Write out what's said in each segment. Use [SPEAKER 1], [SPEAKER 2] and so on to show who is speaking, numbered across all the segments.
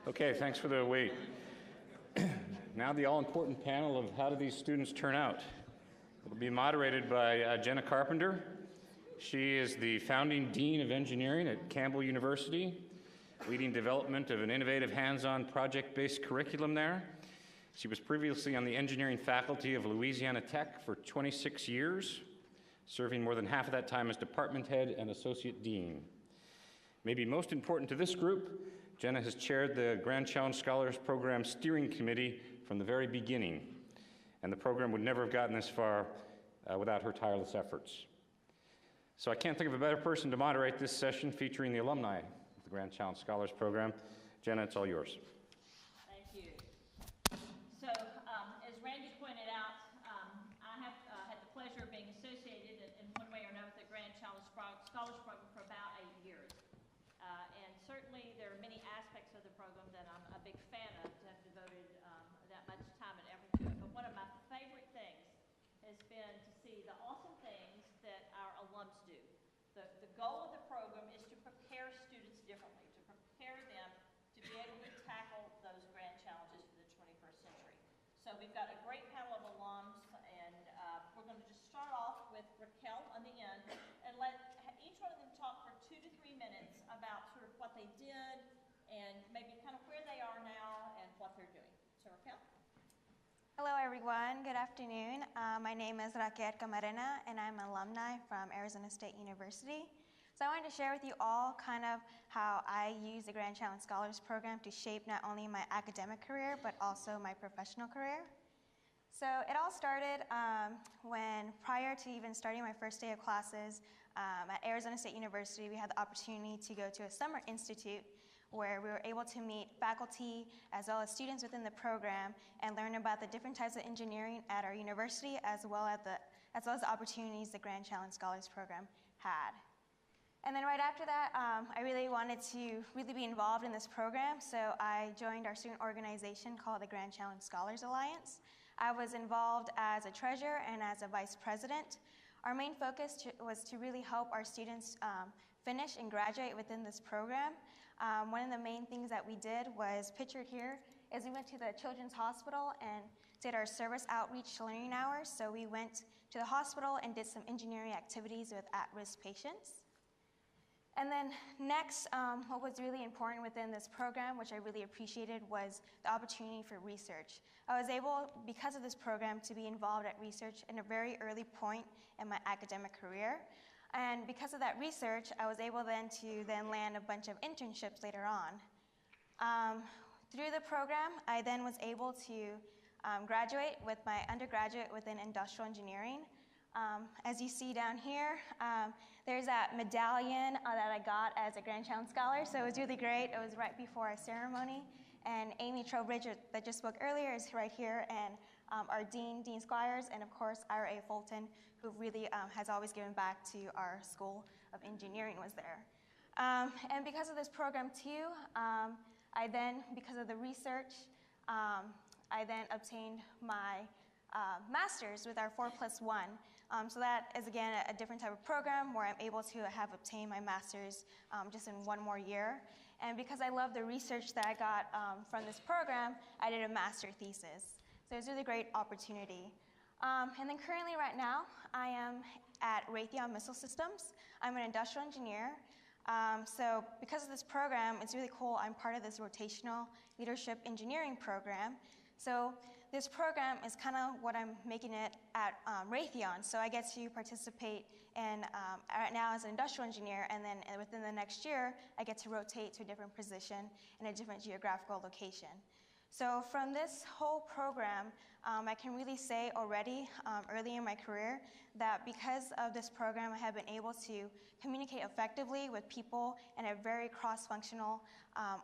[SPEAKER 1] Okay, thanks for the wait. Now the all-important panel of how do these students turn out. It'll be moderated by Jenna Carpenter. She is the founding Dean of Engineering at Campbell University, leading development of an innovative hands-on project-based curriculum there. She was previously on the engineering faculty of Louisiana Tech for 26 years, serving more than half of that time as department head and associate dean. Maybe most important to this group, Jenna has chaired the Grand Challenge Scholars Program Steering Committee from the very beginning, and the program would never have gotten this far without her tireless efforts. So I can't think of a better person to moderate this session featuring the alumni of the Grand Challenge Scholars Program. Jenna, it's all yours.
[SPEAKER 2] Thank you. So, as Randy pointed out, I have had the pleasure of being associated in one way or another with the Grand Challenge Scholars Program for about 8 years. And certainly there are many aspects of the program that I'm a big fan of, to have devoted that much time and effort to it. But one of my favorite things has been to see the awesome things that our alums do. The goal of the program is to prepare students differently, to prepare them to be able to tackle those grand challenges for the 21st century. So we've got a great panel of alums, and we're going to just start off with Raquel on the end, and let each one of them talk for 2 to 3 minutes about sort of what they did, and maybe kind of where they are now and what they're doing. So Raquel?
[SPEAKER 3] Hello everyone, good afternoon. My name is Raquel Camarena and I'm an alumni from Arizona State University. So I wanted to share with you all kind of how I use the Grand Challenge Scholars Program to shape not only my academic career but also my professional career. So it all started when, prior to even starting my first day of classes at Arizona State University, we had the opportunity to go to a summer institute where we were able to meet faculty as well as students within the program and learn about the different types of engineering at our university, as well as the opportunities the Grand Challenge Scholars Program had. And then right after that, I really wanted to really be involved in this program, so I joined our student organization called the Grand Challenge Scholars Alliance. I was involved as a treasurer and as a vice president. Our main focus was to really help our students finish and graduate within this program. One of the main things that we did was, pictured here, is we went to the Children's Hospital and did our service outreach learning hours. So we went to the hospital and did some engineering activities with at-risk patients. And then next, what was really important within this program, which I really appreciated, was the opportunity for research. I was able, because of this program, to be involved at research in a very early point in my academic career. And because of that research, I was able then to land a bunch of internships later on. Through the program, I then was able to graduate with my undergraduate within industrial engineering. As you see down here, there's that medallion that I got as a Grand Challenge Scholar, so it was really great. It was right before our ceremony. And Amy Trowbridge, that just spoke earlier, is right here, and our Dean Squires, and of course, Ira A. Fulton, who really has always given back to our School of Engineering, was there. And because of this program too, I then, because of the research, I then obtained my master's with our 4+1. So that is, again, a different type of program where I'm able to have obtained my master's just in 1 more year. And because I love the research that I got from this program, I did a master thesis. So it was a really great opportunity. And then currently right now, I am at Raytheon Missile Systems. I'm an industrial engineer. So because of this program, it's really cool. I'm part of this rotational leadership engineering program. So this program is kind of what I'm making it at Raytheon. So I get to participate in, right now as an industrial engineer, and then within the next year, I get to rotate to a different position in a different geographical location. So from this whole program, I can really say already, early in my career, that because of this program, I have been able to communicate effectively with people in a very cross-functional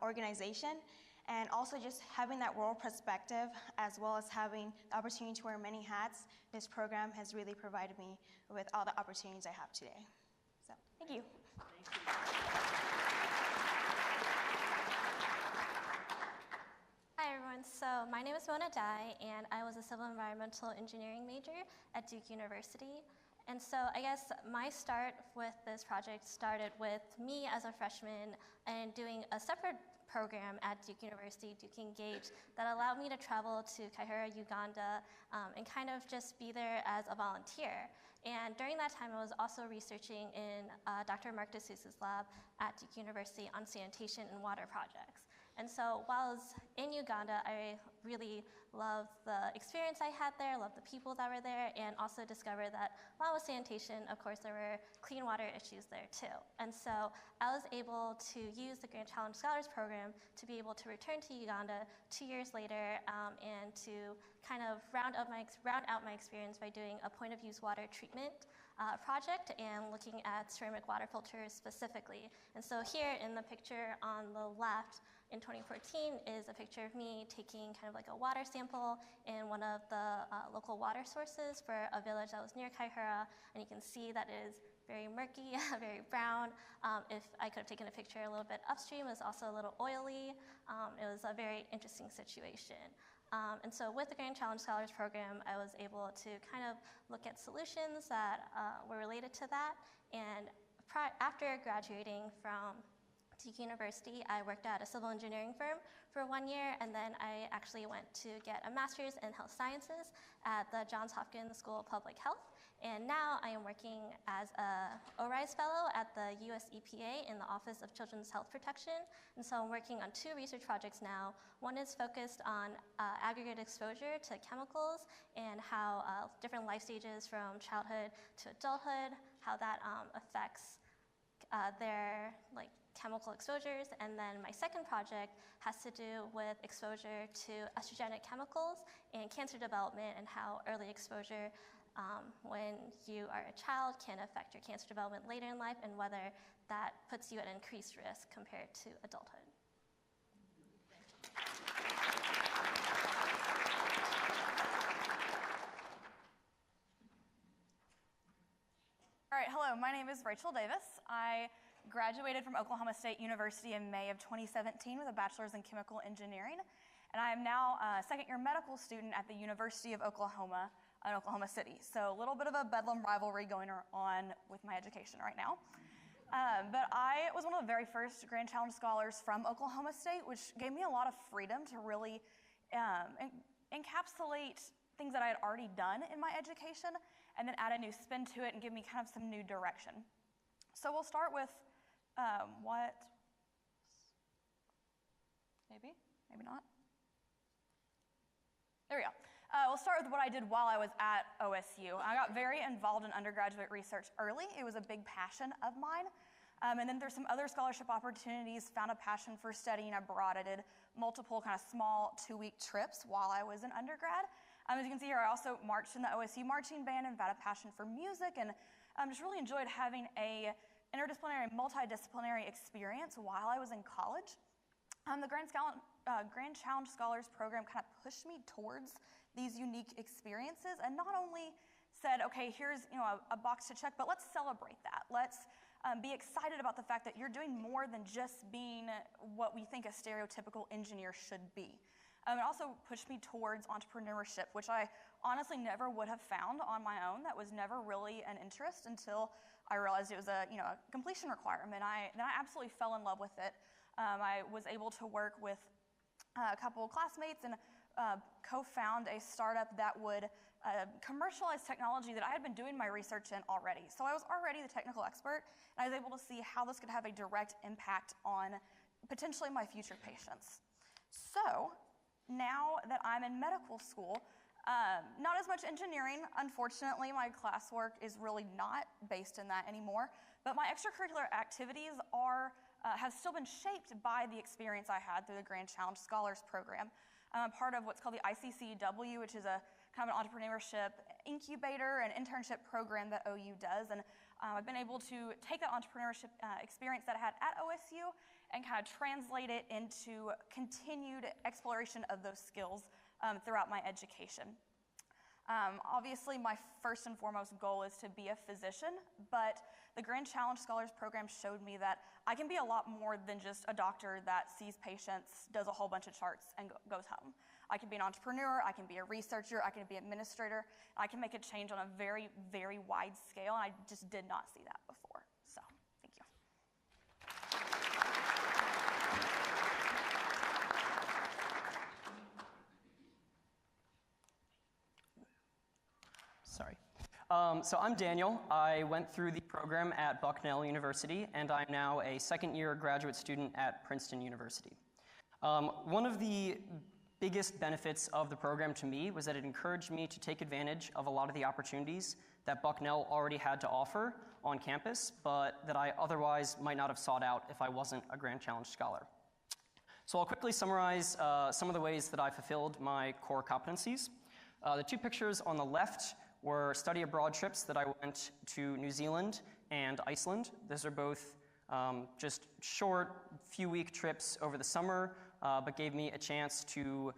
[SPEAKER 3] organization. And also just having that world perspective, as well as having the opportunity to wear many hats, this program has really provided me with all the opportunities I have today. So, thank you.
[SPEAKER 2] Thank you.
[SPEAKER 4] Hi everyone, so my name is Mona Dai, and I was a civil environmental engineering major at Duke University. And so I guess my start with this project started with me as a freshman and doing a separate program at Duke University, Duke Engage, that allowed me to travel to Kaihura, Uganda, and kind of just be there as a volunteer. And during that time, I was also researching in Dr. Mark DeSouza's lab at Duke University on sanitation and water projects. And so while I was in Uganda, I really loved the experience I had there, loved the people that were there, and also discovered that while with sanitation, of course, there were clean water issues there too. And so I was able to use the Grand Challenge Scholars Program to be able to return to Uganda 2 years later and to kind of round out my experience by doing a point-of-use water treatment project and looking at ceramic water filters specifically. And so here in the picture on the left, in 2014 is a picture of me taking kind of like a water sample in one of the local water sources for a village that was near Kaihura, and you can see that it is very murky, very brown. If I could have taken a picture a little bit upstream, it was also a little oily. It was a very interesting situation. And so with the Grand Challenge Scholars Program, I was able to kind of look at solutions that were related to that. And after graduating from Duke University, I worked at a civil engineering firm for 1 year, and then I actually went to get a master's in health sciences at the Johns Hopkins School of Public Health. And now I am working as a ORISE fellow at the US EPA in the Office of Children's Health Protection. And so I'm working on 2 research projects now. One is focused on aggregate exposure to chemicals and how different life stages from childhood to adulthood, how that affects their chemical exposures. And then my second project has to do with exposure to estrogenic chemicals and cancer development and how early exposure when you are a child can affect your cancer development later in life and whether that puts you at increased risk compared to adulthood.
[SPEAKER 5] All right, hello, my name is Rachel Davis. I graduated from Oklahoma State University in May of 2017 with a bachelor's in chemical engineering, and I am now a second-year medical student at the University of Oklahoma in Oklahoma City. So a little bit of a bedlam rivalry going on with my education right now. But I was one of the very first Grand Challenge Scholars from Oklahoma State, which gave me a lot of freedom to really encapsulate things that I had already done in my education and then add a new spin to it and give me kind of some new direction. So we'll start with maybe not. There we go. We'll start with what I did while I was at OSU. I got very involved in undergraduate research early. It was a big passion of mine. And then there's some other scholarship opportunities, found a passion for studying abroad. I did multiple kind of small 2-week trips while I was an undergrad. As you can see here, I also marched in the OSU marching band and had a passion for music, and just really enjoyed having a interdisciplinary, multidisciplinary experience while I was in college. The Grand Challenge Scholars Program kind of pushed me towards these unique experiences and not only said, okay, here's a box to check, but let's celebrate that. Let's be excited about the fact that you're doing more than just being what we think a stereotypical engineer should be. It also pushed me towards entrepreneurship, which I honestly never would have found on my own. That was never really an interest until I realized it was a completion requirement. Then I absolutely fell in love with it. I was able to work with a couple of classmates and co-found a startup that would commercialize technology that I had been doing my research in already. So I was already the technical expert, and I was able to see how this could have a direct impact on potentially my future patients. So now that I'm in medical school, not as much engineering, unfortunately. My classwork is really not based in that anymore, but my extracurricular activities have still been shaped by the experience I had through the Grand Challenge Scholars Program. I'm part of what's called the ICCW, which is a kind of an entrepreneurship incubator and internship program that OU does, and I've been able to take that entrepreneurship experience that I had at OSU and kind of translate it into continued exploration of those skills throughout my education. Obviously, my first and foremost goal is to be a physician, but the Grand Challenge Scholars Program showed me that I can be a lot more than just a doctor that sees patients, does a whole bunch of charts, and goes home. I can be an entrepreneur, I can be a researcher, I can be an administrator, I can make a change on a very, very wide scale, and I just did not see that before. So, thank you.
[SPEAKER 6] Sorry. So I'm Daniel. I went through the program at Bucknell University, and I'm now a second-year graduate student at Princeton University. One of the biggest benefits of the program to me was that it encouraged me to take advantage of a lot of the opportunities that Bucknell already had to offer on campus, but that I otherwise might not have sought out if I wasn't a Grand Challenge Scholar. So I'll quickly summarize some of the ways that I fulfilled my core competencies. The two pictures on the left were study abroad trips that I went to New Zealand and Iceland. Those are both just short, few-week trips over the summer, but gave me a chance to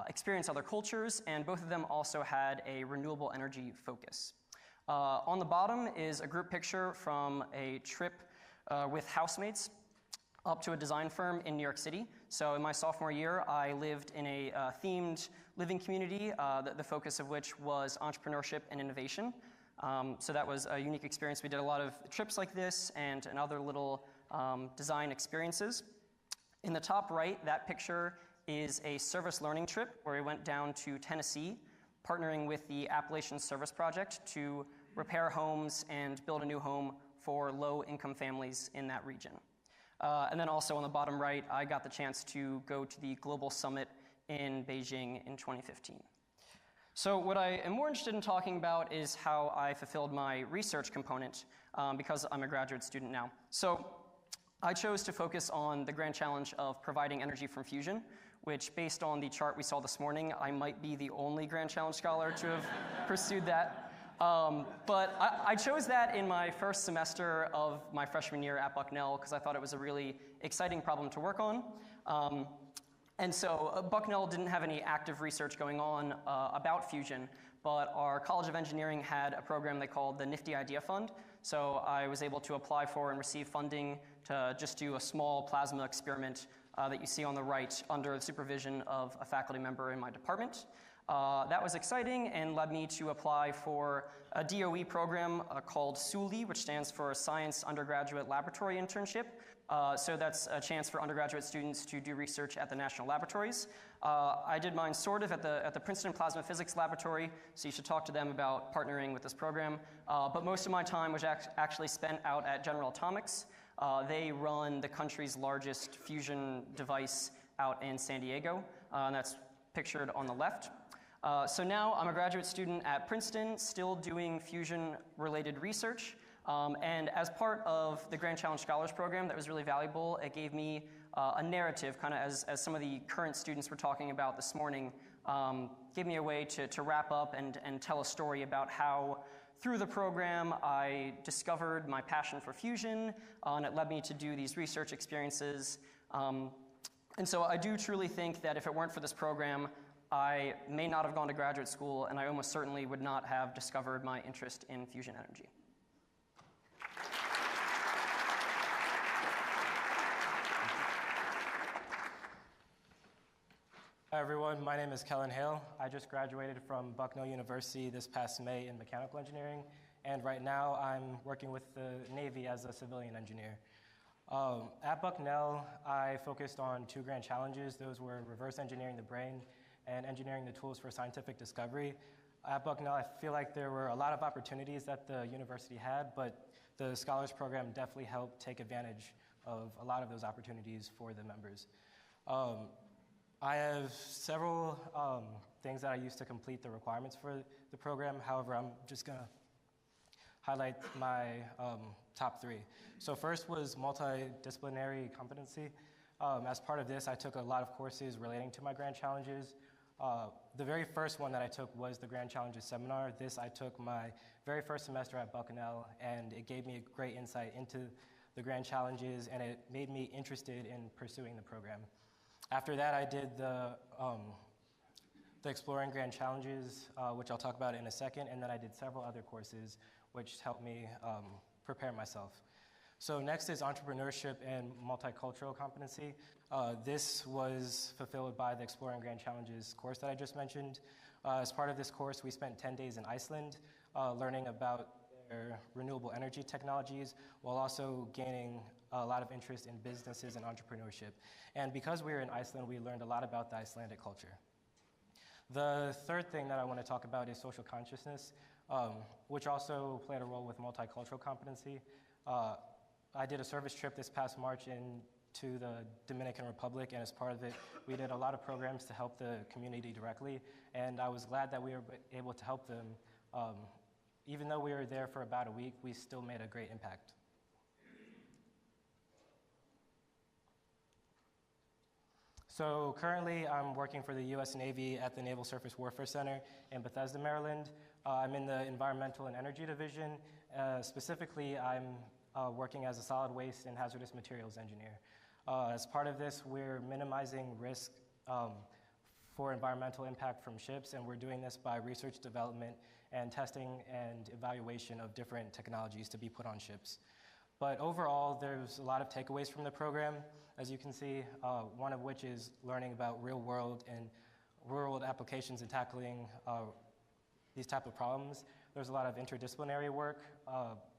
[SPEAKER 6] experience other cultures, and both of them also had a renewable energy focus. On the bottom is a group picture from a trip with housemates up to a design firm in New York City. So in my sophomore year, I lived in a themed living community, the focus of which was entrepreneurship and innovation. So that was a unique experience. We did a lot of trips like this and other little design experiences. In the top right, that picture is a service learning trip where we went down to Tennessee, partnering with the Appalachian Service Project to repair homes and build a new home for low-income families in that region. And then also on the bottom right, I got the chance to go to the Global Summit in Beijing in 2015. So what I am more interested in talking about is how I fulfilled my research component because I'm a graduate student now. So I chose to focus on the grand challenge of providing energy from fusion, which based on the chart we saw this morning, I might be the only Grand Challenge Scholar to have pursued that. But I chose that in my first semester of my freshman year at Bucknell because I thought it was a really exciting problem to work on. And so Bucknell didn't have any active research going on about fusion, but our College of Engineering had a program they called the Nifty Idea Fund. So I was able to apply for and receive funding to just do a small plasma experiment that you see on the right under the supervision of a faculty member in my department. That was exciting and led me to apply for a DOE program called SULI, which stands for Science Undergraduate Laboratory Internship. So that's a chance for undergraduate students to do research at the national laboratories. I did mine sort of at the Princeton Plasma Physics Laboratory, so you should talk to them about partnering with this program. But most of my time was actually spent out at General Atomics. They run the country's largest fusion device out in San Diego, and that's pictured on the left. So now I'm a graduate student at Princeton, still doing fusion-related research. And as part of the Grand Challenge Scholars Program that was really valuable, it gave me a narrative, kind of as some of the current students were talking about this morning, gave me a way to wrap up and tell a story about how through the program I discovered my passion for fusion, and it led me to do these research experiences. And so I do truly think that if it weren't for this program, I may not have gone to graduate school, and I almost certainly would not have discovered my interest in fusion energy.
[SPEAKER 7] Hi everyone, my name is Kellen Hale. I just graduated from Bucknell University this past May in mechanical engineering, and right now I'm working with the Navy as a civilian engineer. At Bucknell, I focused on two grand challenges. Those were reverse engineering the brain and engineering the tools for scientific discovery. At Bucknell, I feel like there were a lot of opportunities that the university had, but the Scholars Program definitely helped take advantage of a lot of those opportunities for the members. I have several things that I used to complete the requirements for the program. However, I'm just going to highlight my top three. So first was multidisciplinary competency. As part of this, I took a lot of courses relating to my grand challenges. The very first one that I took was the Grand Challenges Seminar. This I took my very first semester at Bucknell, and it gave me a great insight into the grand challenges, and it made me interested in pursuing the program. After that, I did the Exploring Grand Challenges, which I'll talk about in a second, and then I did several other courses which helped me prepare myself. So next is entrepreneurship and multicultural competency. This was fulfilled by the Exploring Grand Challenges course that I just mentioned. As part of this course, we spent 10 days in Iceland learning about their renewable energy technologies while also gaining a lot of interest in businesses and entrepreneurship. And because we were in Iceland, we learned a lot about the Icelandic culture. The third thing that I want to talk about is social consciousness. which also played a role with multicultural competency. I did a service trip this past March to the Dominican Republic, and as part of it, we did a lot of programs to help the community directly, and I was glad that we were able to help them. Even though we were there for about a week, we still made a great impact. So currently, I'm working for the U.S. Navy at the Naval Surface Warfare Center in Bethesda, Maryland. I'm in the Environmental and Energy Division. Specifically, I'm working as a solid waste and hazardous materials engineer. As part of this, we're minimizing risk for environmental impact from ships, and we're doing this by research development and testing and evaluation of different technologies to be put on ships. But overall, there's a lot of takeaways from the program, as you can see, one of which is learning about real-world applications and tackling these type of problems. There's a lot of interdisciplinary work.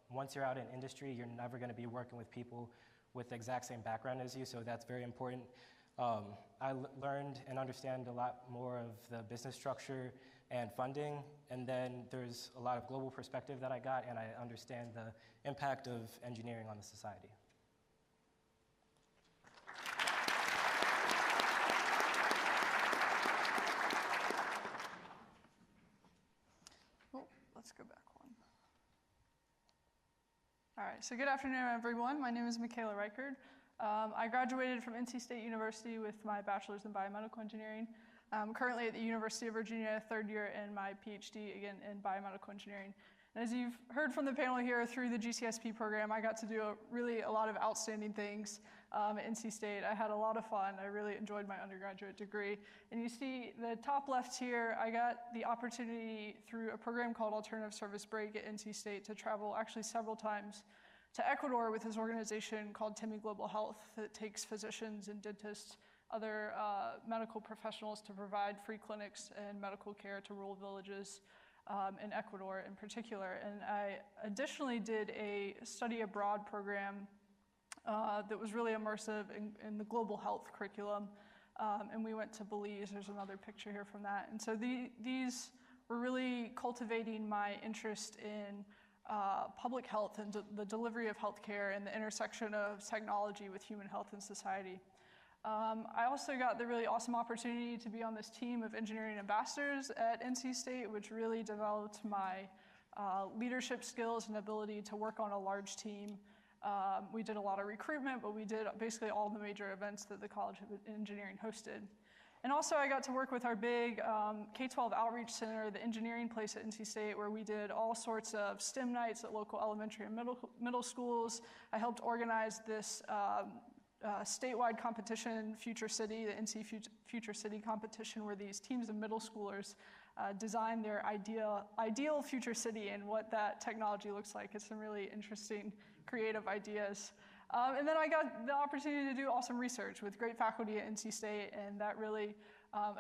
[SPEAKER 7] Once you're out in industry, you're never going to be working with people with the exact same background as you, so that's very important. I learned and understand a lot more of the business structure and funding, and then there's a lot of global perspective that I got, and I understand the impact of engineering on the society.
[SPEAKER 8] Oh, let's go back one. All right, so good afternoon, everyone. My name is Michaela Reichard. I graduated from NC State University with my bachelor's in biomedical engineering. I'm currently at the University of Virginia, third year in my PhD, again, in biomedical engineering. And as you've heard from the panel here, through the GCSP program, I got to do really a lot of outstanding things at NC State. I had a lot of fun. I really enjoyed my undergraduate degree. And you see the top left here, I got the opportunity through a program called Alternative Service Break at NC State to travel actually several times to Ecuador with this organization called TIMI Global Health that takes physicians and dentists, other medical professionals to provide free clinics and medical care to rural villages in Ecuador in particular. And I additionally did a study abroad program that was really immersive in the global health curriculum. And we went to Belize. There's another picture here from that. And so these were really cultivating my interest in public health and the delivery of healthcare and the intersection of technology with human health and society. I also got the really awesome opportunity to be on this team of engineering ambassadors at NC State, which really developed my leadership skills and ability to work on a large team. We did a lot of recruitment, but we did basically all the major events that the College of Engineering hosted. And also I got to work with our big K-12 outreach center, the engineering place at NC State, where we did all sorts of STEM nights at local elementary and middle schools. I helped organize this statewide competition, Future City, the NC Future City competition, where these teams of middle schoolers design their ideal future city and what that technology looks like. It's some really interesting, creative ideas. And then I got the opportunity to do awesome research with great faculty at NC State, and that really,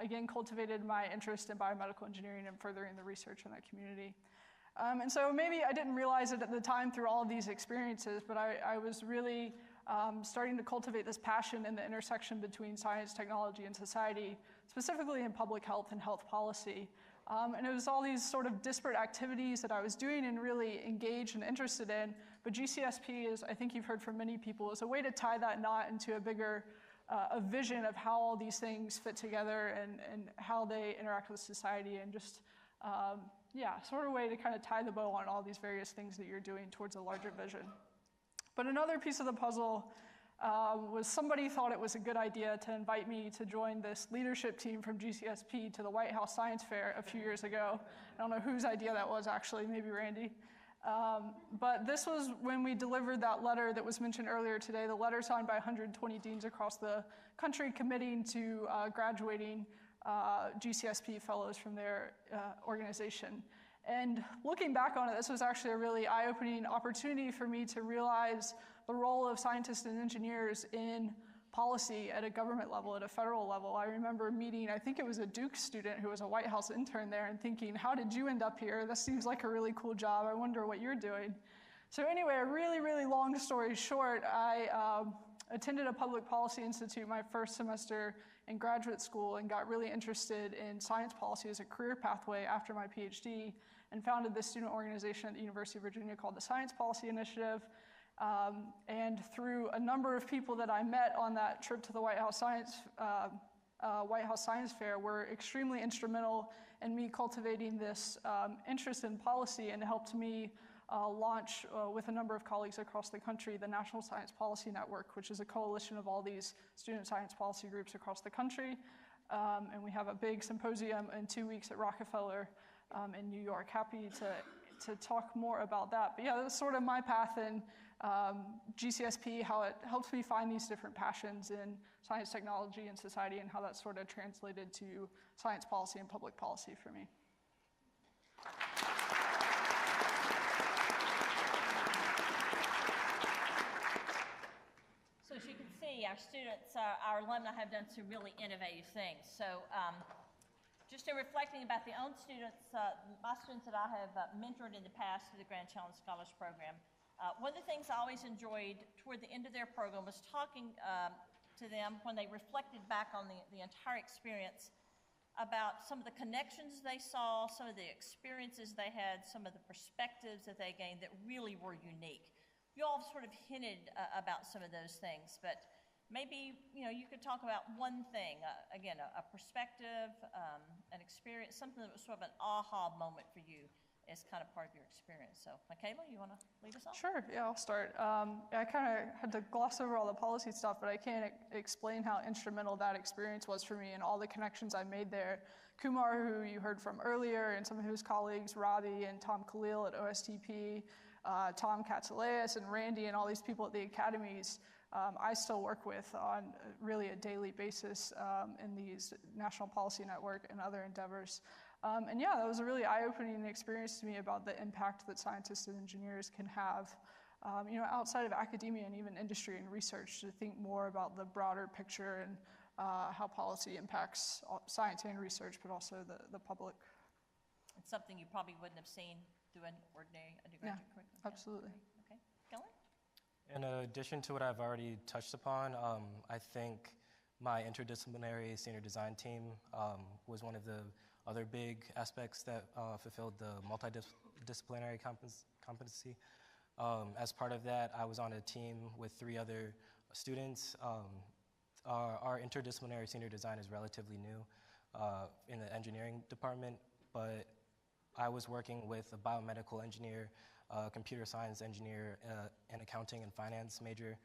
[SPEAKER 8] again, cultivated my interest in biomedical engineering and furthering the research in that community. And so maybe I didn't realize it at the time through all of these experiences, but I was really starting to cultivate this passion in the intersection between science, technology, and society, specifically in public health and health policy. And it was all these sort of disparate activities that I was doing and really engaged and interested in, but GCSP, is, I think you've heard from many people, is a way to tie that knot into a bigger a vision of how all these things fit together and how they interact with society, and just, yeah, sort of a way to kind of tie the bow on all these various things that you're doing towards a larger vision. But another piece of the puzzle was somebody thought it was a good idea to invite me to join this leadership team from GCSP to the White House Science Fair a few years ago. I don't know whose idea that was, actually, maybe Randy. But this was when we delivered that letter that was mentioned earlier today, the letter signed by 120 deans across the country committing to graduating GCSP fellows from their organization. And looking back on it, this was actually a really eye-opening opportunity for me to realize the role of scientists and engineers in policy at a government level, at a federal level. I remember meeting, I think it was a Duke student who was a White House intern there, and thinking, how did you end up here? This seems like a really cool job. I wonder what you're doing. So anyway, a really, really long story short, I attended a public policy institute my first semester in graduate school and got really interested in science policy as a career pathway after my PhD, and founded this student organization at the University of Virginia called the Science Policy Initiative. And through a number of people that I met on that trip to the White House Science Fair were extremely instrumental in me cultivating this interest in policy, and helped me launch with a number of colleagues across the country the National Science Policy Network, which is a coalition of all these student science policy groups across the country. And we have a big symposium in 2 weeks at Rockefeller in New York. Happy to talk more about that. But yeah, that's sort of my path in GCSP, how it helps me find these different passions in science, technology, and society, and how that sort of translated to science policy and public policy for me.
[SPEAKER 2] So as you can see, our students, our alumni have done some really innovative things. So just in reflecting about the own students, my students that I have mentored in the past through the Grand Challenge Scholars Program, one of the things I always enjoyed toward the end of their program was talking to them when they reflected back on the entire experience about some of the connections they saw, some of the experiences they had, some of the perspectives that they gained that really were unique. You all sort of hinted about some of those things, but maybe you could talk about one thing, again, a perspective, an experience, something that was sort of an aha moment for you as kind of part of your experience. So, Michaela, you want to lead us off?
[SPEAKER 8] Sure, yeah, I'll start. I kind of had to gloss over all the policy stuff, but I can't explain how instrumental that experience was for me and all the connections I made there. Kumar, who you heard from earlier, and some of his colleagues, Robbie and Tom Khalil at OSTP, Tom Katsileas and Randy and all these people at the academies, I still work with on really a daily basis in these National Policy Network and other endeavors. And yeah, that was a really eye-opening experience to me about the impact that scientists and engineers can have, outside of academia and even industry and research, to think more about the broader picture and how policy impacts science and research, but also the public.
[SPEAKER 2] It's something you probably wouldn't have seen through an ordinary undergraduate curriculum.
[SPEAKER 8] Absolutely.
[SPEAKER 2] Okay, Kellen?
[SPEAKER 7] In addition to what I've already touched upon, I think my interdisciplinary senior design team was one of the other big aspects that fulfilled the multidisciplinary competency. As part of that, I was on a team with 3 other students. Our interdisciplinary senior design is relatively new in the engineering department, but I was working with a biomedical engineer, computer science engineer, an accounting and finance major.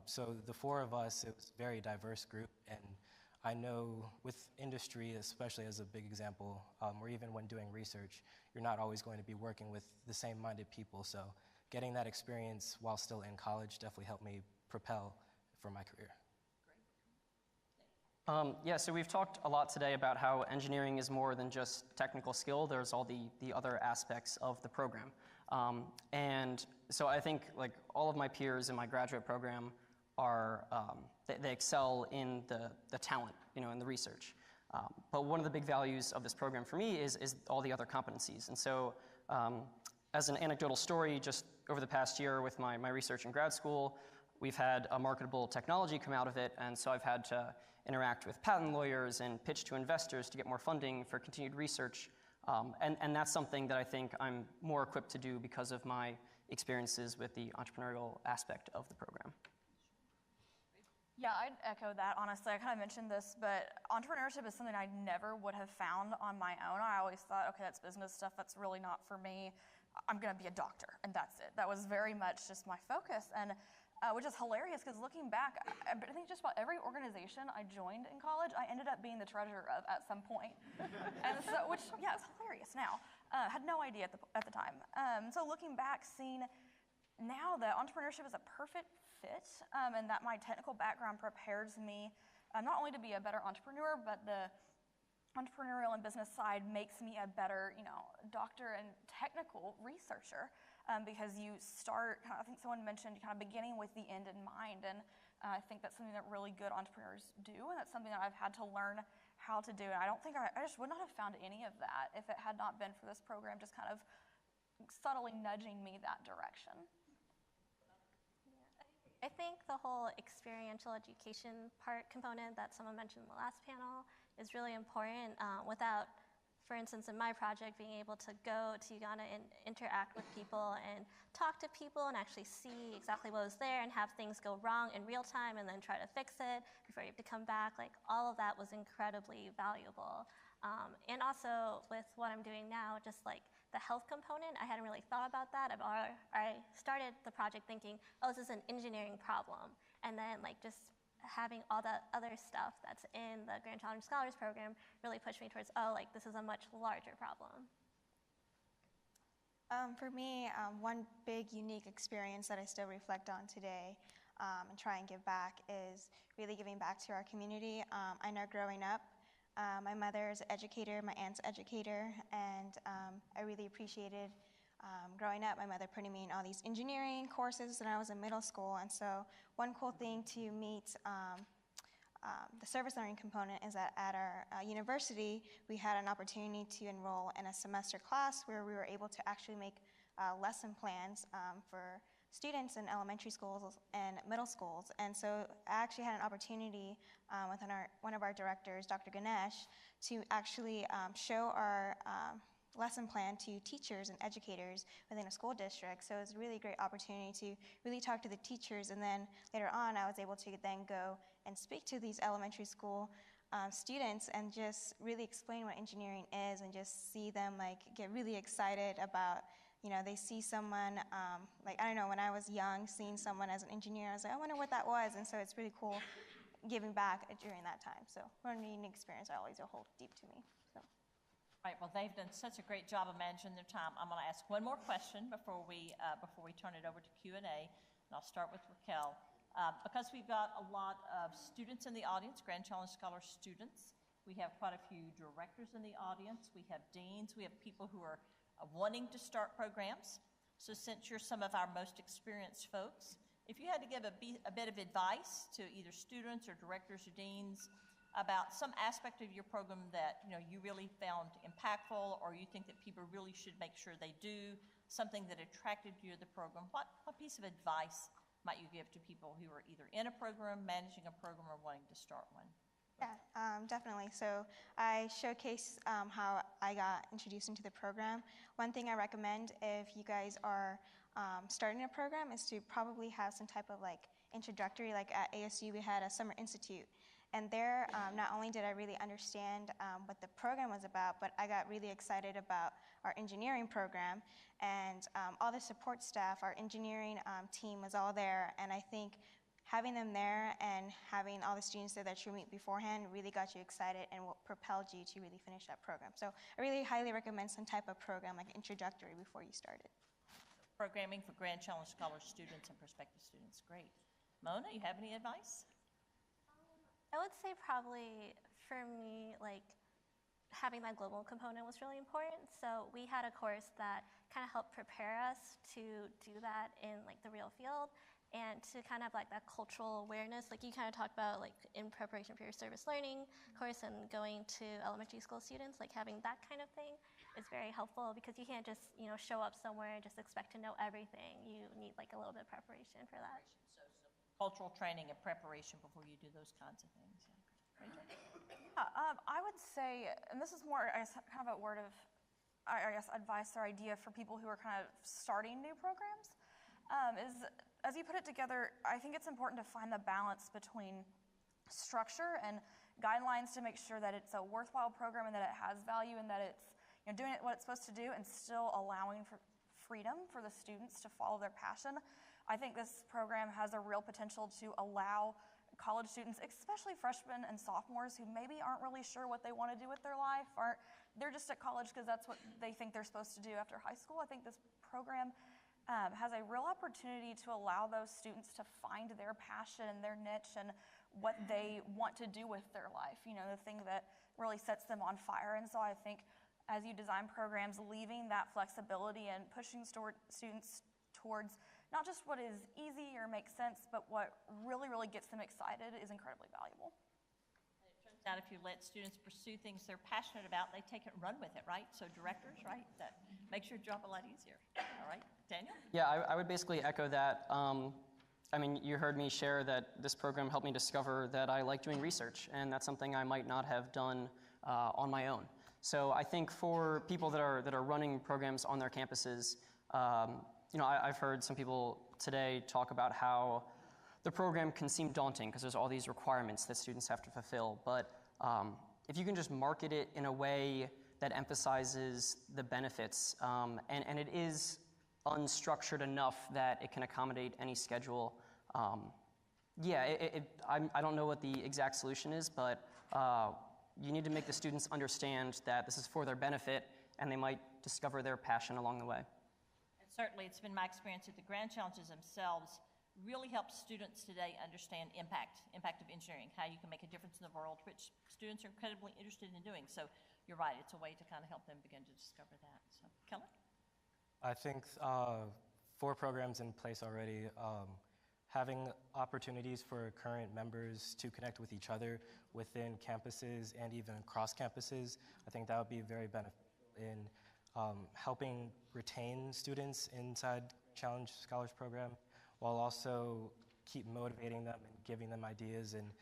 [SPEAKER 7] So the 4 of us, it was a very diverse group, and I know with industry, especially as a big example, or even when doing research, you're not always going to be working with the same-minded people. So getting that experience while still in college definitely helped me propel for my career.
[SPEAKER 6] So we've talked a lot today about how engineering is more than just technical skill. There's all the other aspects of the program. And so I think like all of my peers in my graduate program are, they excel in the talent, in the research. But one of the big values of this program for me is all the other competencies. And so as an anecdotal story, just over the past year with my research in grad school, we've had a marketable technology come out of it, and so I've had to interact with patent lawyers and pitch to investors to get more funding for continued research. And that's something that I think I'm more equipped to do because of my experiences with the entrepreneurial aspect of the program.
[SPEAKER 5] Yeah, I'd echo that, honestly. I kind of mentioned this, but entrepreneurship is something I never would have found on my own. I always thought, okay, that's business stuff, that's really not for me. I'm going to be a doctor, and that's it. That was very much just my focus, and which is hilarious because looking back, I think just about every organization I joined in college, I ended up being the treasurer of at some point. And so, which, yeah, it's hilarious now. Had no idea at the time. So looking back, seeing now that entrepreneurship is a perfect fit, and that my technical background prepares me not only to be a better entrepreneur, but the entrepreneurial and business side makes me a better, doctor and technical researcher. Because you start, I think someone mentioned kind of beginning with the end in mind, and I think that's something that really good entrepreneurs do, and that's something that I've had to learn how to do. And I don't think I just would not have found any of that if it had not been for this program just kind of subtly nudging me that direction.
[SPEAKER 4] I think the whole experiential education component that someone mentioned in the last panel is really important. for instance, in my project, being able to go to Uganda and interact with people and talk to people and actually see exactly what was there and have things go wrong in real time and then try to fix it before you have to come back, like all of that was incredibly valuable. And also with what I'm doing now, just like the health component, I hadn't really thought about that. I started the project thinking, oh, this is an engineering problem. And then like just having all the other stuff that's in the Grand Challenge Scholars Program really pushed me towards, oh, like this is a much larger problem.
[SPEAKER 3] For me, one big unique experience that I still reflect on today and try and give back is really giving back to our community. I know growing up, my mother is an educator, my aunt's an educator, and I really appreciated growing up, my mother putting me in all these engineering courses when I was in middle school. And so one cool thing to meet the service learning component is that at our university, we had an opportunity to enroll in a semester class where we were able to actually make lesson plans for students in elementary schools and middle schools. And so I actually had an opportunity with one of our directors, Dr. Ganesh, to actually show our lesson plan to teachers and educators within a school district. So it was a really great opportunity to really talk to the teachers, and then later on I was able to then go and speak to these elementary school students and just really explain what engineering is and just see them like get really excited about, you know, they see someone, like, I don't know, when I was young, seeing someone as an engineer, I was like, I wonder what that was. And so it's really cool giving back during that time. So one unique experience I always hold deep to me. So.
[SPEAKER 2] Right, well, they've done such a great job of managing their time. I'm going to ask one more question before we turn it over to Q&A, and I'll start with Raquel. Because we've got a lot of students in the audience, Grand Challenge Scholar students, we have quite a few directors in the audience, we have deans, we have people who are wanting to start programs. So since you're some of our most experienced folks, if you had to give a bit of advice to either students or directors or deans about some aspect of your program that you really found impactful, or you think that people really should make sure they do, something that attracted you to the program, what piece of advice might you give to people who are either in a program, managing a program, or wanting to start one?
[SPEAKER 3] Yeah, definitely. So I showcase how I got introduced into the program. One thing I recommend if you guys are starting a program is to probably have some type of like introductory, like at ASU we had a summer institute. And there, not only did I really understand what the program was about, but I got really excited about our engineering program. And all the support staff, our engineering team was all there. And I think having them there and having all the students there that you meet beforehand really got you excited and what propelled you to really finish that program. So I really highly recommend some type of program, like introductory, before you start it.
[SPEAKER 2] Programming for Grand Challenge Scholar students and prospective students, great. Mona, you have any advice?
[SPEAKER 4] I would say probably for me, like having that global component was really important. So we had a course that kind of helped prepare us to do that in like the real field and to kind of like that cultural awareness. Like you kind of talked about like in preparation for your service learning course and going to elementary school students, like having that kind of thing is very helpful because you can't just, show up somewhere and just expect to know everything. You need like a little bit of preparation for that.
[SPEAKER 2] Cultural training and preparation before you do those kinds of things.
[SPEAKER 5] I would say, and this is more, I guess, kind of a word of, advice or idea for people who are kind of starting new programs, is as you put it together, I think it's important to find the balance between structure and guidelines to make sure that it's a worthwhile program and that it has value and that it's doing it what it's supposed to do and still allowing for freedom for the students to follow their passion. I think this program has a real potential to allow college students, especially freshmen and sophomores who maybe aren't really sure what they want to do with their life, or they're just at college because that's what they think they're supposed to do after high school. I think this program has a real opportunity to allow those students to find their passion and their niche and what they want to do with their life, the thing that really sets them on fire. And so I think as you design programs, leaving that flexibility and pushing students towards not just what is easy or makes sense, but what really, really gets them excited is incredibly valuable.
[SPEAKER 2] And it turns out if you let students pursue things they're passionate about, they take it and run with it, right? So directors, right, that makes your job a lot easier. All right, Daniel?
[SPEAKER 6] Yeah, I would basically echo that. You heard me share that this program helped me discover that I like doing research, and that's something I might not have done on my own. So I think for people that are running programs on their campuses, I've heard some people today talk about how the program can seem daunting because there's all these requirements that students have to fulfill. But if you can just market it in a way that emphasizes the benefits, and it is unstructured enough that it can accommodate any schedule, I don't know what the exact solution is, but you need to make the students understand that this is for their benefit, and they might discover their passion along the way.
[SPEAKER 2] And certainly, it's been my experience that the grand challenges themselves really help students today understand impact of engineering, how you can make a difference in the world, which students are incredibly interested in doing. So you're right, it's a way to kind of help them begin to discover that. So, Kellen?
[SPEAKER 7] I think 4 programs in place already. Having opportunities for current members to connect with each other within campuses and even across campuses, I think that would be very beneficial in helping retain students inside Challenge Scholars Program, while also keep motivating them and giving them ideas. And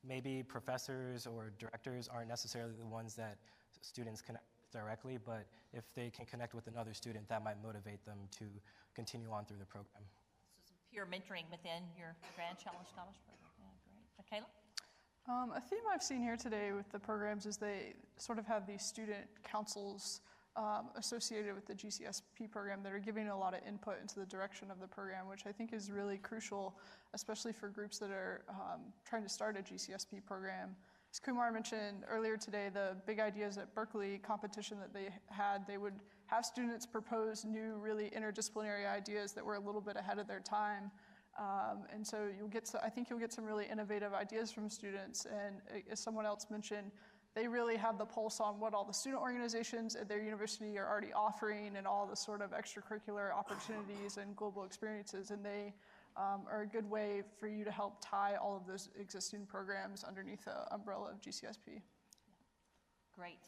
[SPEAKER 7] maybe professors or directors aren't necessarily the ones that students connect with directly, but if they can connect with another student, that might motivate them to continue on through the program.
[SPEAKER 2] So some peer mentoring within your Grand Challenge Scholars Program. Yeah, great. Kayla?
[SPEAKER 8] A theme I've seen here today with the programs is they sort of have these student councils associated with the GCSP program that are giving a lot of input into the direction of the program, which I think is really crucial, especially for groups that are trying to start a GCSP program. As Kumar mentioned earlier today, the Big Ideas at Berkeley competition that they had, they would have students propose new, really interdisciplinary ideas that were a little bit ahead of their time. And so I think you'll get some really innovative ideas from students. And as someone else mentioned, they really have the pulse on what all the student organizations at their university are already offering and all the sort of extracurricular opportunities and global experiences. And they are a good way for you to help tie all of those existing programs underneath the umbrella of GCSP.
[SPEAKER 2] Great.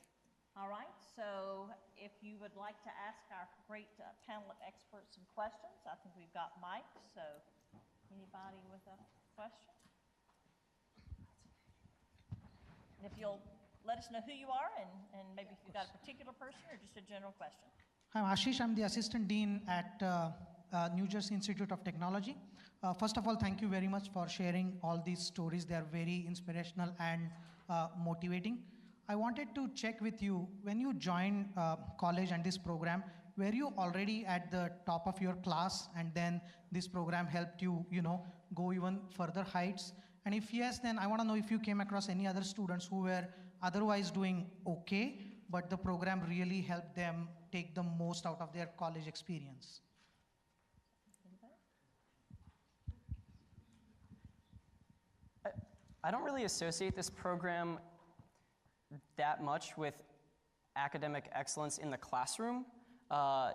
[SPEAKER 2] All right, so if you would like to ask our great panel of experts some questions, I think we've got Mike, so anybody with a question? And if you'll let us know who you are and maybe if you've got a particular person or just a general question.
[SPEAKER 9] I'm Ashish. I'm the Assistant Dean at New Jersey Institute of Technology. First of all, thank you very much for sharing all these stories. They are very inspirational and motivating. I wanted to check with you, when you joined college and this program, were you already at the top of your class and then this program helped you, go even further heights? And if yes, then I want to know if you came across any other students who were otherwise doing okay, but the program really helped them take the most out of their college experience.
[SPEAKER 6] I don't really associate this program that much with academic excellence in the classroom,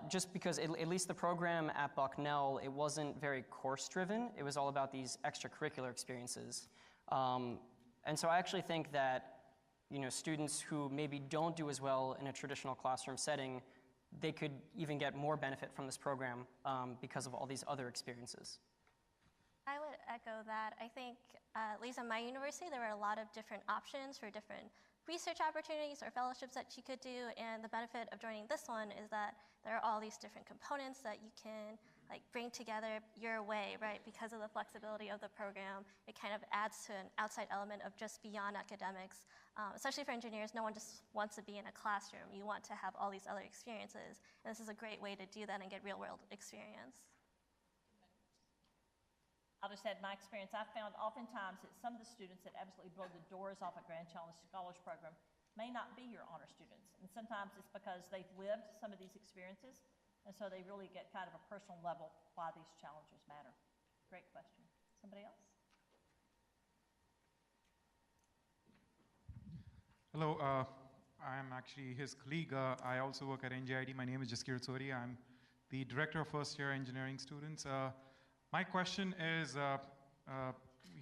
[SPEAKER 6] just because at least the program at Bucknell, it wasn't very course-driven. It was all about these extracurricular experiences. And so I actually think that students who maybe don't do as well in a traditional classroom setting, they could even get more benefit from this program because of all these other experiences.
[SPEAKER 4] I would echo that. I think, at least at my university, there were a lot of different options for different research opportunities or fellowships that you could do, and the benefit of joining this one is that there are all these different components that you can bring together your way, right? Because of the flexibility of the program, it kind of adds to an outside element of just beyond academics. Especially for engineers, no one just wants to be in a classroom. You want to have all these other experiences, and this is a great way to do that and get real-world experience.
[SPEAKER 2] I'll just add my experience. I found oftentimes that some of the students that absolutely blow the doors off a Grand Challenge Scholars Program may not be your honor students. And sometimes it's because they've lived some of these experiences, and so they really get kind of a personal level why these challenges matter. Great question. Somebody else?
[SPEAKER 10] Hello, I'm actually his colleague. I also work at NJIT. My name is Jaskir Tsori. I'm the Director of First Year Engineering Students. My question is,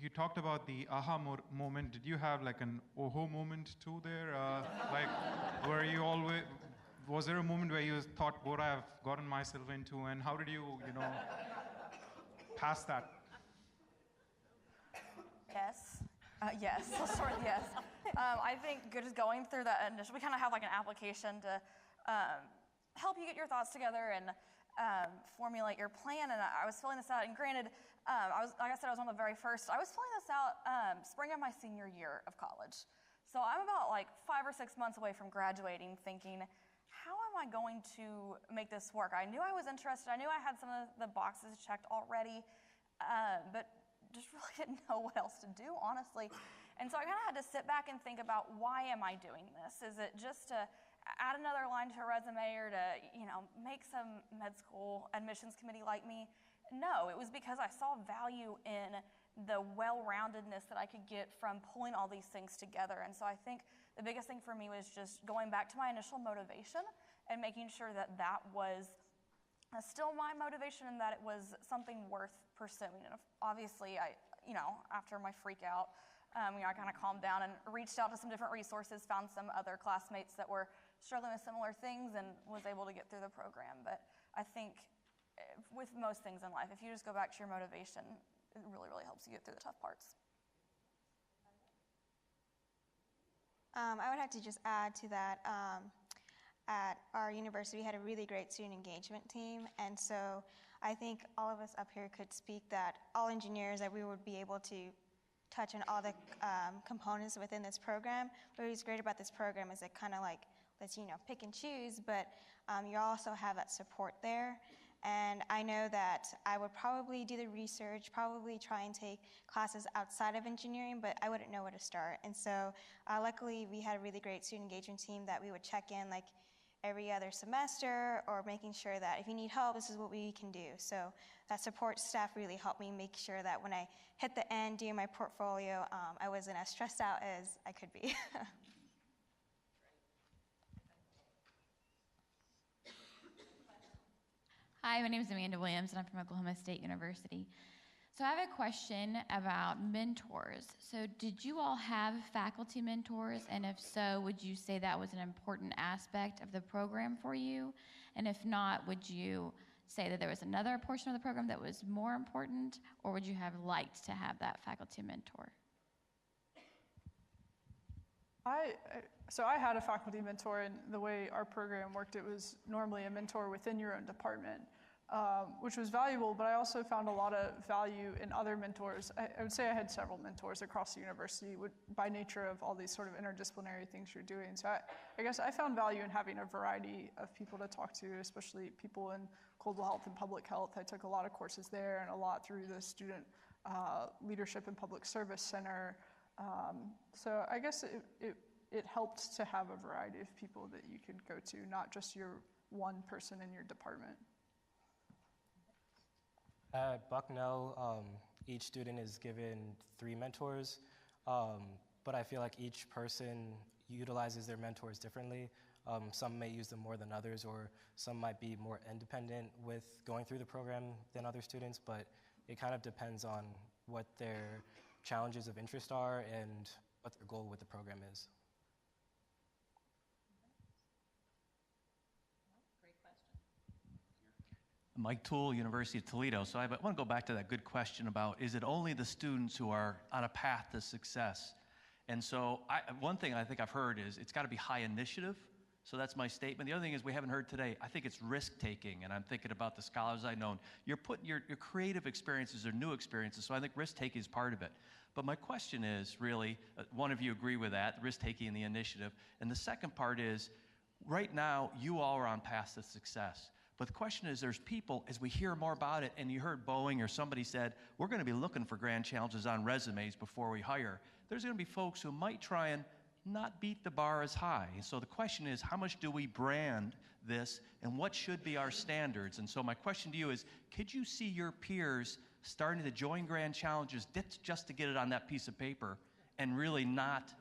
[SPEAKER 10] you talked about the aha moment. Did you have an oh moment too there? Were you always, was there a moment where you thought, what I've gotten myself into, and how did you, pass that?
[SPEAKER 5] Yes. Yes. Let's start with yes. I think just going through that initial, we kind of have like an application to help you get your thoughts together and formulate your plan. And I was filling this out, and granted, like I said, I was one of the very first. I was filling this out spring of my senior year of college. So I'm about like 5 or 6 months away from graduating, thinking, how am I going to make this work? I knew I was interested. I knew I had some of the boxes checked already, but just really didn't know what else to do, honestly. And so I kind of had to sit back and think about, why am I doing this? Is it just to add another line to a resume, or to, make some med school admissions committee like me? No, it was because I saw value in the well-roundedness that I could get from pulling all these things together. And so I think the biggest thing for me was just going back to my initial motivation and making sure that that was still my motivation and that it was something worth pursuing. And obviously, after my freak out, I kind of calmed down and reached out to some different resources, found some other classmates that were struggling with similar things, and was able to get through the program. But I think with most things in life, if you just go back to your motivation, it really, really helps you get through the tough parts.
[SPEAKER 3] I would have to just add to that. At our university, we had a really great student engagement team, and so I think all of us up here could speak that all engineers, that we would be able to touch on all the components within this program. What is great about this program is it kind of like lets pick and choose, but you also have that support there. And I know that I would probably do the research, probably try and take classes outside of engineering, but I wouldn't know where to start. And so luckily we had a really great student engagement team that we would check in like every other semester, or making sure that if you need help, this is what we can do. So that support staff really helped me make sure that when I hit the end doing my portfolio, I wasn't as stressed out as I could be.
[SPEAKER 11] Hi, my name is Amanda Williams, and I'm from Oklahoma State University. So I have a question about mentors. So did you all have faculty mentors? And if so, would you say that was an important aspect of the program for you? And if not, would you say that there was another portion of the program that was more important, or would you have liked to have that faculty mentor?
[SPEAKER 8] So I had a faculty mentor, and the way our program worked, it was normally a mentor within your own department, which was valuable, but I also found a lot of value in other mentors. I would say I had several mentors across the university by nature of all these sort of interdisciplinary things you're doing. So I guess I found value in having a variety of people to talk to, especially people in global health and public health. I took a lot of courses there and a lot through the Student Leadership and Public Service Center. So I guess it helped to have a variety of people that you could go to, not just your one person in your department.
[SPEAKER 7] At Bucknell, each student is given 3 mentors, but I feel like each person utilizes their mentors differently. Some may use them more than others, or some might be more independent with going through the program than other students, but it kind of depends on what their challenges of interest are and what their goal with the program is.
[SPEAKER 12] Mike Toole, University of Toledo. So I want to go back to that good question about, is it only the students who are on a path to success? And so one thing I think I've heard is it's got to be high initiative. So that's my statement. The other thing is we haven't heard today, I think it's risk-taking, and I'm thinking about the scholars I've known. You're putting your creative experiences or new experiences, so I think risk-taking is part of it. But my question is really, one of you agree with that, risk-taking and the initiative. And the second part is, right now, you all are on paths to success. But the question is, there's people, as we hear more about it, and you heard Boeing or somebody said, we're going to be looking for grand challenges on resumes before we hire. There's going to be folks who might try and not beat the bar as high. So the question is, how much do we brand this, and what should be our standards? And so my question to you is, could you see your peers starting to join grand challenges just to get it on that piece of paper and really not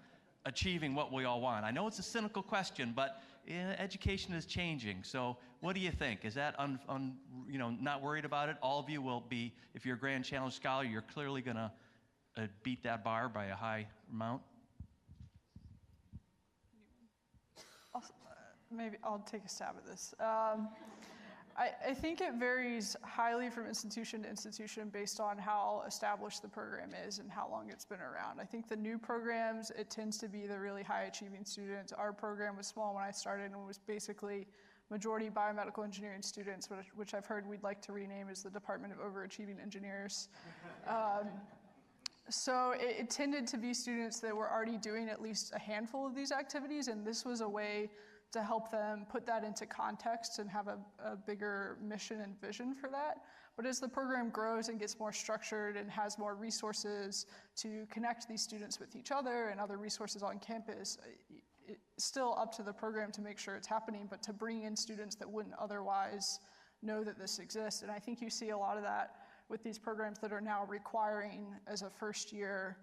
[SPEAKER 12] achieving what we all want? I know it's a cynical question, but education is changing. So what do you think? Is that not worried about it? All of you will be, if you're a grand challenge scholar, you're clearly going to beat that bar by a high amount?
[SPEAKER 8] Maybe I'll take a stab at this. I think it varies highly from institution to institution based on how established the program is and how long it's been around. I think the new programs, it tends to be the really high achieving students. Our program was small when I started and was basically majority biomedical engineering students, which I've heard we'd like to rename as the Department of Overachieving Engineers. So it tended to be students that were already doing at least a handful of these activities, and this was a way to help them put that into context and have a bigger mission and vision for that. But as the program grows and gets more structured and has more resources to connect these students with each other and other resources on campus, it's still up to the program to make sure it's happening, but to bring in students that wouldn't otherwise know that this exists. And I think you see a lot of that with these programs that are now requiring as a first year,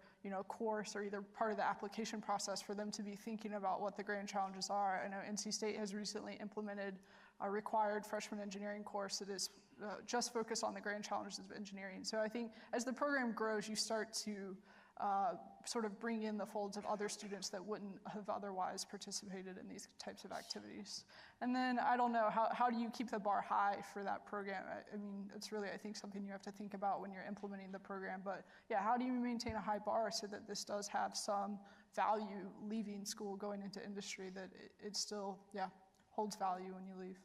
[SPEAKER 8] course or either part of the application process for them to be thinking about what the grand challenges are. I know NC State has recently implemented a required freshman engineering course that is just focused on the grand challenges of engineering. So I think as the program grows, you start to sort of bring in the folds of other students that wouldn't have otherwise participated in these types of activities. And then, I don't know, how do you keep the bar high for that program? I mean, it's really, I think, something you have to think about when you're implementing the program. But yeah, how do you maintain a high bar so that this does have some value leaving school, going into industry, that it still, holds value when you leave?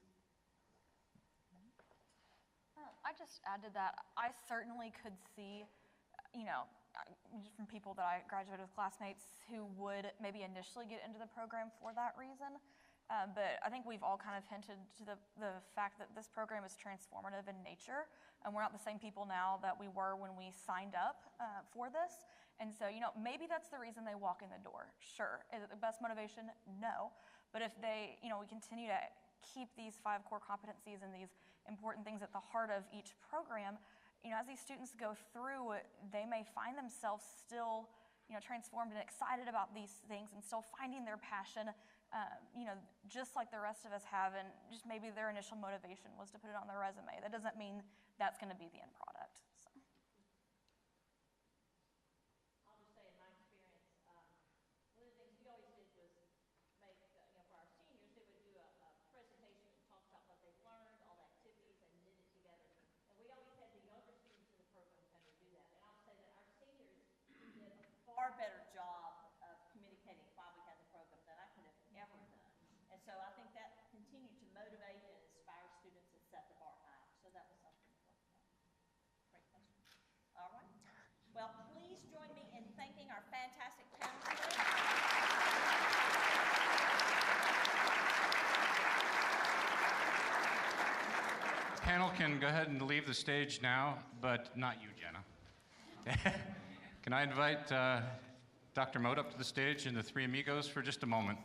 [SPEAKER 5] I just add to that, I certainly could see, just from people that I graduated with, classmates who would maybe initially get into the program for that reason. But I think we've all kind of hinted to the fact that this program is transformative in nature, and we're not the same people now that we were when we signed up for this. And so, maybe that's the reason they walk in the door. Sure. Is it the best motivation? No. But if they, we continue to keep these 5 core competencies and these important things at the heart of each program, as these students go through, they may find themselves still, transformed and excited about these things and still finding their passion, just like the rest of us have, and just maybe their initial motivation was to put it on their resume. That doesn't mean that's going to be the end product. So.
[SPEAKER 2] I'll just say in my experience, one of the things we always did was make, for our seniors, they would do a presentation and talk about what they've learned, all the activities, and knit it together. And we always had the younger students in the program kind of do that. And I'll say that our seniors did a far better job of communicating why we had the program than I could have ever done. And so I think that continued to motivate and inspire students and set the bar high. So that was something to work on. Great question. All right. Well, please join me in thanking our fantastic panel today.
[SPEAKER 1] Panel can go ahead and leave the stage now, but not you, Jenna. Can I invite Dr. Mote up to the stage and the 3 amigos for just a moment?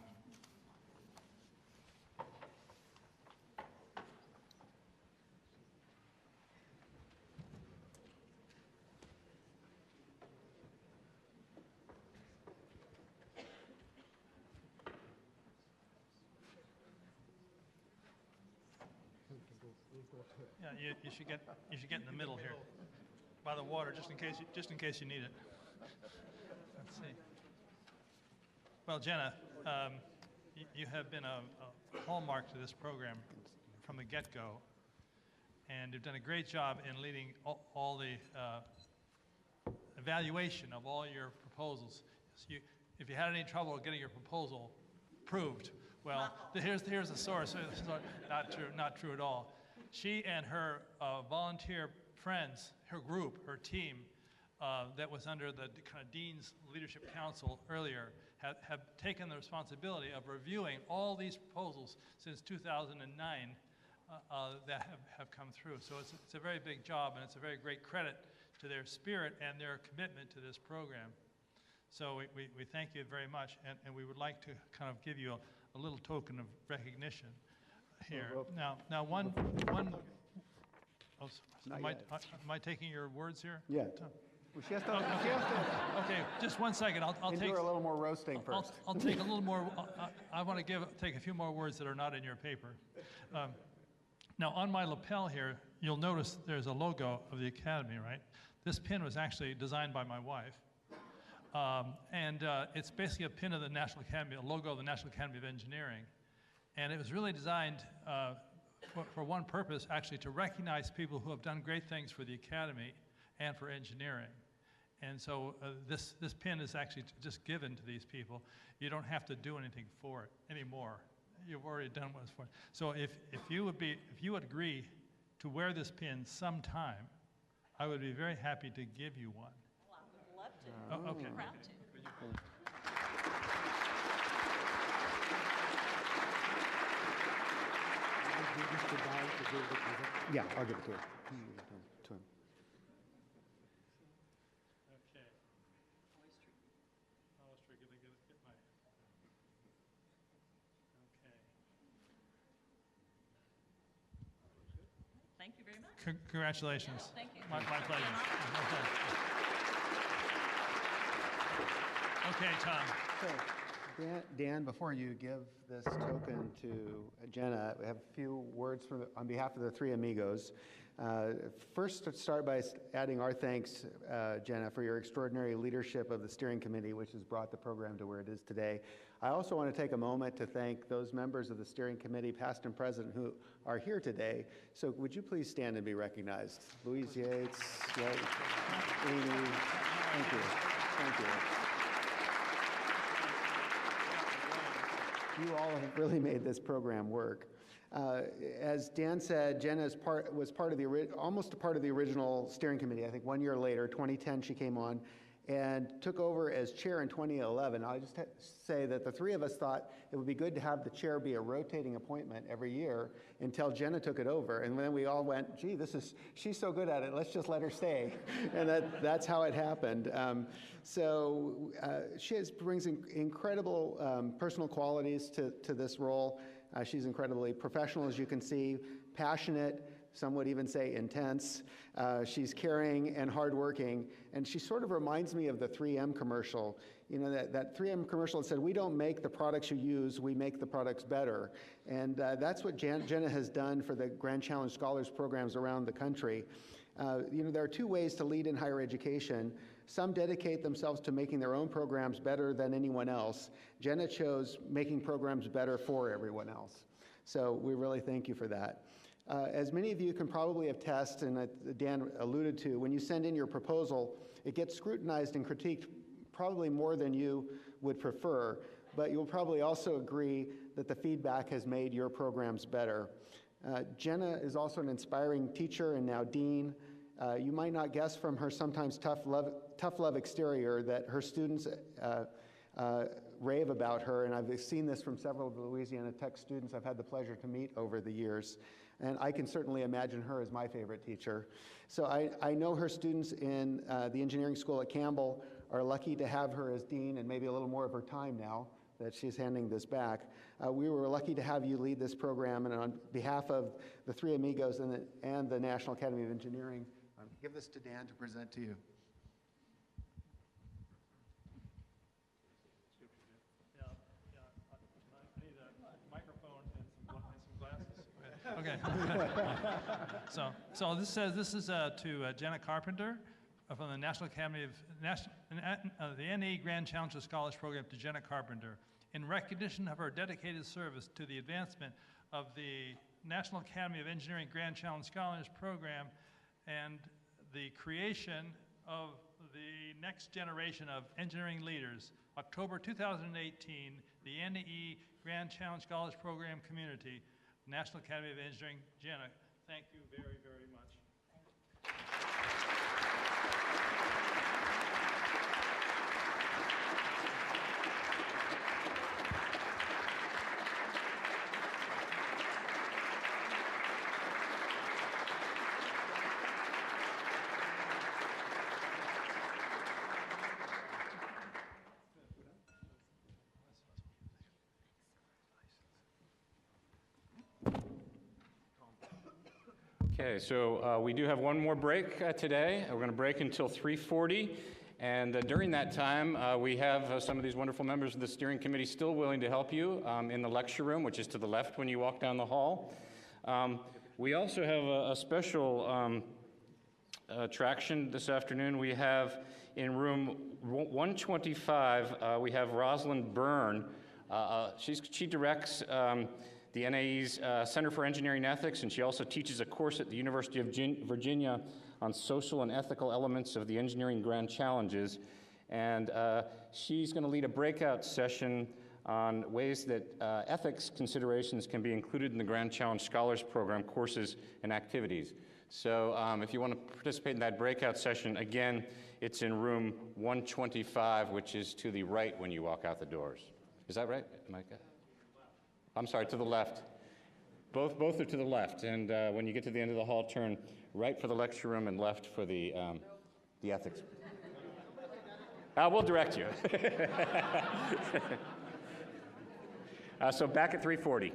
[SPEAKER 13] Yeah, you should get in the middle here, by the water, just in case you need it. Let's see. Well, Jenna, you have been a hallmark to this program from the get-go, and you've done a great job in leading all the evaluation of all your proposals. So if you had any trouble getting your proposal approved, well, here's the source. Not true at all. She and her volunteer friends, her group, her team, that was under the kind of Dean's Leadership Council earlier, have taken the responsibility of reviewing all these proposals since 2009 that have come through. So it's a very big job, and it's a very great credit to their spirit and their commitment to this program. So we thank you very much, and we would like to kind of give you a little token of recognition here. Now one. Oh, am I taking your words here?
[SPEAKER 14] Yeah. Well, she has to.
[SPEAKER 13] Okay, just 1 second. I'll take
[SPEAKER 14] a little more roasting first.
[SPEAKER 13] I'll take a little more. I want to take a few more words that are not in your paper. Now, on my lapel here, you'll notice there's a logo of the Academy, right? This pin was actually designed by my wife. And it's basically a pin of the National Academy, a logo of the National Academy of Engineering. And it was really designed for one purpose, actually, to recognize people who have done great things for the academy and for engineering. And so this pin is actually just given to these people. You don't have to do anything for it anymore. You've already done what's for it. So if you would agree to wear this pin sometime, I would be very happy to give you one.
[SPEAKER 2] Well, I would love to.
[SPEAKER 13] Oh, okay.
[SPEAKER 2] Proud to.
[SPEAKER 14] Yeah, I'll give it to him.
[SPEAKER 13] Okay. Oyster, get my. Okay.
[SPEAKER 2] Thank you very much.
[SPEAKER 13] Congratulations.
[SPEAKER 2] Yeah, thank you.
[SPEAKER 13] My pleasure. My pleasure. Okay, Tom.
[SPEAKER 14] So, Dan, before you give this token to Jenna, we have a few words on behalf of the three amigos. First, let's start by adding our thanks, Jenna, for your extraordinary leadership of the steering committee, which has brought the program to where it is today. I also want to take a moment to thank those members of the steering committee, past and present, who are here today. So would you please stand and be recognized? Louise Yates, Amy, thank you. Thank you. You all have really made this program work. As Dan said, Jenna was almost a part of the original steering committee. I think 1 year later, 2010, she came on and took over as chair in 2011. I'll just say that the three of us thought it would be good to have the chair be a rotating appointment every year until Jenna took it over. And then we all went, gee, she's so good at it, let's just let her stay. And that's how it happened. She brings incredible personal qualities to this role. She's incredibly professional, as you can see, passionate, some would even say intense. She's caring and hardworking, and she sort of reminds me of the 3M commercial. You know, that 3M commercial that said, we don't make the products you use, we make the products better. And that's what Jenna has done for the Grand Challenge Scholars programs around the country. There are two ways to lead in higher education. Some dedicate themselves to making their own programs better than anyone else. Jenna chose making programs better for everyone else. So we really thank you for that. As many of you can probably attest, and Dan alluded to, when you send in your proposal, it gets scrutinized and critiqued probably more than you would prefer, but you'll probably also agree that the feedback has made your programs better. Jenna is also an inspiring teacher and now dean. You might not guess from her sometimes tough love exterior that her students rave about her, and I've seen this from several of the Louisiana Tech students I've had the pleasure to meet over the years. And I can certainly imagine her as my favorite teacher. So I know her students in the engineering school at Campbell are lucky to have her as dean, and maybe a little more of her time now that she's handing this back. We were lucky to have you lead this program, and on behalf of the three amigos and the National Academy of Engineering, give this to Dan to present to you.
[SPEAKER 13] Okay. So this says this is to Jenna Carpenter from the National Academy of the NE Grand Challenge Scholars Program to Jenna Carpenter in recognition of her dedicated service to the advancement of the National Academy of Engineering Grand Challenge Scholars Program and the creation of the next generation of engineering leaders. October 2018, the NE Grand Challenge Scholars Program community, National Academy of Engineering. Jenna, thank you very, very much.
[SPEAKER 1] Okay, so we do have one more break today. We're going to break until 3:40, and during that time, we have some of these wonderful members of the steering committee still willing to help you in the lecture room, which is to the left when you walk down the hall. We also have a special attraction this afternoon. We have in room 125, we have Rosalind Byrne. She directs the NAE's Center for Engineering Ethics, and she also teaches a course at the University of Virginia on social and ethical elements of the engineering grand challenges. And she's going to lead a breakout session on ways that ethics considerations can be included in the Grand Challenge Scholars Program courses and activities. So if you want to participate in that breakout session, again, it's in room 125, which is to the right when you walk out the doors. Is that right, Micah? I'm sorry, to the left. Both are to the left, and when you get to the end of the hall, turn right for the lecture room and left for the ethics. We'll direct you. So back at 3:40.